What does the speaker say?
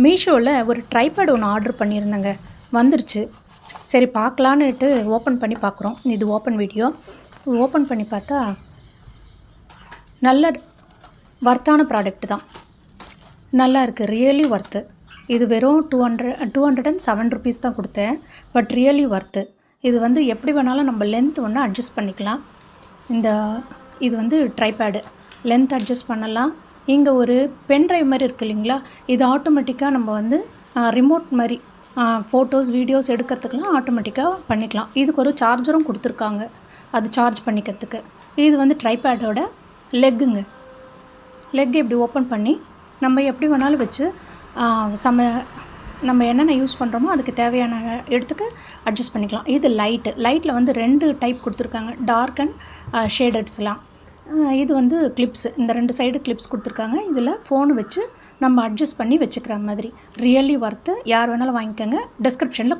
மீஷோவில் ஒரு ட்ரைபேட் ஒன்று ஆர்டர் பண்ணியிருந்தேங்க, வந்துருச்சு. சரி பார்க்கலான்னுட்டு ஓப்பன் பண்ணி பார்க்குறோம். இது ஓப்பன் வீடியோ. ஓப்பன் பண்ணி பார்த்தா நல்ல வர்த்தான ப்ராடக்ட் தான். நல்லா இருக்குது, ரியலி ஒர்த்து. இது வெறும் 207 ருபீஸ் தான் கொடுத்தேன். But really worth. இது வந்து எப்படி வேணாலும் நம்ம லென்த் ஒன்று அட்ஜஸ்ட் பண்ணிக்கலாம். இது வந்து ட்ரைபேடு லென்த் அட்ஜஸ்ட் பண்ணலாம். இங்கே ஒரு பென் ட்ரைவ் மாதிரி இருக்குது இல்லைங்களா, இது ஆட்டோமேட்டிக்காக நம்ம வந்து ரிமோட் மாதிரி ஃபோட்டோஸ் வீடியோஸ் எடுக்கிறதுக்கெலாம் ஆட்டோமேட்டிக்காக பண்ணிக்கலாம். இதுக்கு ஒரு சார்ஜரும் கொடுத்துருக்காங்க, அது சார்ஜ் பண்ணிக்கிறதுக்கு. இது வந்து ட்ரைபேடோட லெக்குங்க. லெக் இப்படி ஓப்பன் பண்ணி நம்ம எப்படி வேணாலும் வச்சு நம்ம என்னென்ன யூஸ் பண்ணுறோமோ அதுக்கு தேவையான இடத்துக்கு அட்ஜஸ்ட் பண்ணிக்கலாம். இது லைட்டில் வந்து 2 டைப் கொடுத்துருக்காங்க, டார்க் அண்ட் ஷேடட்ஸ்லாம். இது வந்து கிளிப்ஸ், இந்த 2 சைடு கிளிப்ஸ் கொடுத்துருக்காங்க. இதில் ஃபோனு வச்சு நம்ம அட்ஜஸ்ட் பண்ணி வச்சுக்கிற மாதிரி ரியலி ஒர்த்து. யார் வேணாலும் வாங்கிக்கோங்க. டிஸ்கிரிப்ஷனில்